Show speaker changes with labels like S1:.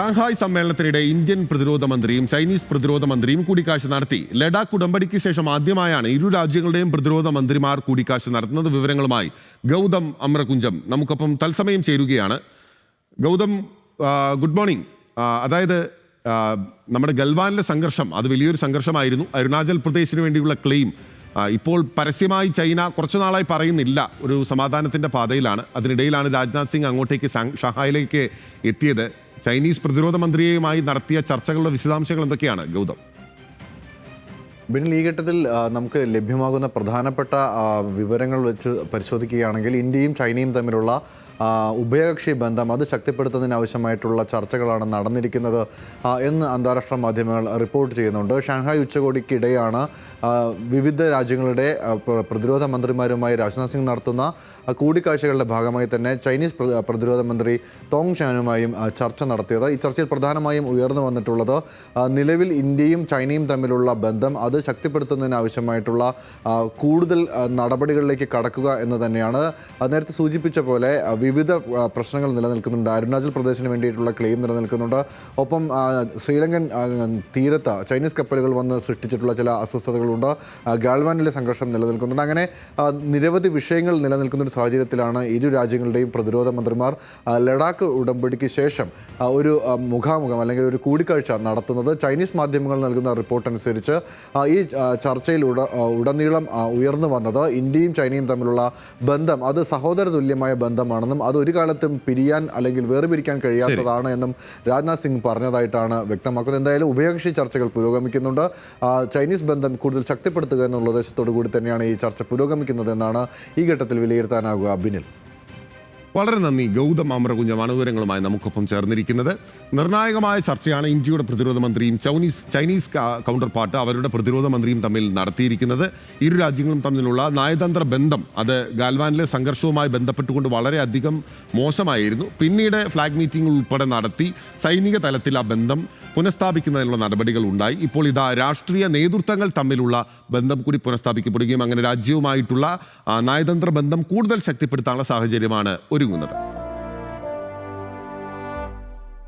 S1: Shanghai സമ്മേളനത്തിനിടെ Indian പ്രതിരോധ മന്ത്രിയും Chinese പ്രതിരോധ മന്ത്രിയും കൂടിക്കാഴ്ച നടത്തി. ലഡാക്ക് ഉടമ്പടിക്ക് ശേഷം ആദ്യമായാണ് ഇരു രാജ്യങ്ങളുടെയും പ്രതിരോധ മന്ത്രിമാർ കൂടിക്കാഴ്ച നടത്തുന്നത്. വിവരങ്ങളുമായി ഗൗതം അമ്രകുഞ്ചം നമുക്കൊപ്പം തത്സമയം ചേരുകയാണ്. Gautham, good morning. അതായത് നമ്മുടെ ഗൽവാനിലെ സംഘർഷം അത് വലിയൊരു സംഘർഷമായിരുന്നു. അരുണാചൽ പ്രദേശിന് വേണ്ടിയുള്ള ക്ലെയിം ഇപ്പോൾ പരസ്യമായി ചൈന കുറച്ചു നാളായി പറയുന്നില്ല, ഒരു സമാധാനത്തിൻ്റെ പാതയിലാണ്. അതിനിടയിലാണ് രാജ്നാഥ് സിംഗ് അങ്ങോട്ടേക്ക് ഷാങ്ഹായിലേക്ക് എത്തിയത്. ചൈനീസ് പ്രതിരോധ മന്ത്രിയുമായി നടത്തിയ ചർച്ചകളുടെ വിശദാംശങ്ങൾ എന്തൊക്കെയാണ് ഗൗതം?
S2: ബിനിൽ, ഈ ഘട്ടത്തിൽ നമുക്ക് ലഭ്യമാകുന്ന പ്രധാനപ്പെട്ട വിവരങ്ങൾ വെച്ച് പരിശോധിക്കുകയാണെങ്കിൽ ഇന്ത്യയും ചൈനയും തമ്മിലുള്ള ഉഭയകക്ഷി ബന്ധം അത് ശക്തിപ്പെടുത്തുന്നതിന് ആവശ്യമായിട്ടുള്ള ചർച്ചകളാണ് നടന്നിരിക്കുന്നത് എന്ന് അന്താരാഷ്ട്ര മാധ്യമങ്ങൾ റിപ്പോർട്ട് ചെയ്യുന്നുണ്ട്. ഷാങ്ഹായ് ഉച്ചകോടിക്കിടെയാണ് വിവിധ രാജ്യങ്ങളുടെ പ്രതിരോധ മന്ത്രിമാരുമായി രാജ്നാഥ് സിംഗ് നടത്തുന്ന കൂടിക്കാഴ്ചകളുടെ ഭാഗമായി തന്നെ ചൈനീസ് പ്രതിരോധ മന്ത്രി തോങ് ഷാനുമായും ചർച്ച നടത്തിയത്. ഈ ചർച്ചയിൽ പ്രധാനമായും ഉയർന്നു വന്നിട്ടുള്ളത് നിലവിൽ ഇന്ത്യയും ചൈനയും തമ്മിലുള്ള ബന്ധം അത് ശക്തിപ്പെടുത്തുന്നതിന് ആവശ്യമായിട്ടുള്ള കൂടുതൽ നടപടികളിലേക്ക് കടക്കുക എന്ന് തന്നെയാണ്. നേരത്തെ സൂചിപ്പിച്ച പോലെ വിവിധ പ്രശ്നങ്ങൾ നിലനിൽക്കുന്നുണ്ട്. അരുണാചൽ പ്രദേശിന് വേണ്ടിയിട്ടുള്ള ക്ലെയിം നിലനിൽക്കുന്നുണ്ട്. ഒപ്പം ശ്രീലങ്കൻ തീരത്ത് ചൈനീസ് കപ്പലുകൾ വന്ന് സൃഷ്ടിച്ചിട്ടുള്ള ചില അസ്വസ്ഥതകളുണ്ട്. ഗാൽവാനിലെ സംഘർഷം നിലനിൽക്കുന്നുണ്ട്. അങ്ങനെ നിരവധി വിഷയങ്ങൾ നിലനിൽക്കുന്ന ഒരു സാഹചര്യത്തിലാണ് ഇരു രാജ്യങ്ങളുടെയും പ്രതിരോധ മന്ത്രിമാർ ലഡാക്ക് ഉടമ്പടിക്ക് ശേഷം ഒരു മുഖാമുഖം അല്ലെങ്കിൽ ഒരു കൂടിക്കാഴ്ച നടത്തുന്നത്. ചൈനീസ് മാധ്യമങ്ങൾ നൽകുന്ന റിപ്പോർട്ട് അനുസരിച്ച് ഈ ചർച്ചയിൽ ഉടനീളം ഉയർന്നു വന്നത് ഇന്ത്യയും ചൈനയും തമ്മിലുള്ള ബന്ധം അത് സഹോദര തുല്യമായ ബന്ധമാണെന്നും അത് ഒരു കാലത്തും പിരിയാൻ അല്ലെങ്കിൽ വേർപിരിക്കാൻ കഴിയാത്തതാണ് എന്നും രാജ്നാഥ് സിംഗ് പറഞ്ഞതായിട്ടാണ് വ്യക്തമാക്കുന്നത്. എന്തായാലും ഉഭയകക്ഷി ചർച്ചകൾ പുരോഗമിക്കുന്നുണ്ട്. ചൈനീസ് ബന്ധം കൂടുതൽ ശക്തിപ്പെടുത്തുക എന്നുള്ള ഉദ്ദേശത്തോടു കൂടി തന്നെയാണ് ഈ ചർച്ച പുരോഗമിക്കുന്നതെന്നാണ് ഈ ഘട്ടത്തിൽ വിലയിരുത്താനാകുക. ബിനിൽ,
S1: വളരെ നന്ദി. ഗൗതം അമ്രകുഞ്ചമാണ് വിവരങ്ങളുമായി നമുക്കൊപ്പം ചേർന്നിരിക്കുന്നത്. നിർണായകമായ ചർച്ചയാണ് ഇന്ത്യയുടെ പ്രതിരോധ മന്ത്രിയും ചൈനീസ് കൗണ്ടർ പാർട്ട് അവരുടെ പ്രതിരോധ മന്ത്രിയും തമ്മിൽ നടത്തിയിരിക്കുന്നത്. ഇരു രാജ്യങ്ങളും തമ്മിലുള്ള നയതന്ത്ര ബന്ധം അത് ഗാൽവാനിലെ സംഘർഷവുമായി ബന്ധപ്പെട്ടുകൊണ്ട് വളരെയധികം മോശമായിരുന്നു. പിന്നീട് ഫ്ലാഗ് മീറ്റിംഗ് ഉൾപ്പെടെ നടത്തി സൈനിക തലത്തിൽ ആ ബന്ധം പുനഃസ്ഥാപിക്കുന്നതിനുള്ള നടപടികൾ ഉണ്ടായി. ഇപ്പോൾ ഇതാ രാഷ്ട്രീയ നേതൃത്വങ്ങൾ തമ്മിലുള്ള ബന്ധം കൂടി പുനഃസ്ഥാപിക്കപ്പെടുകയും അങ്ങനെ രാജ്യവുമായിട്ടുള്ള നയതന്ത്ര ബന്ധം കൂടുതൽ ശക്തിപ്പെടുത്താനുള്ള സാഹചര്യമാണ് ഒരുങ്ങുന്നത്.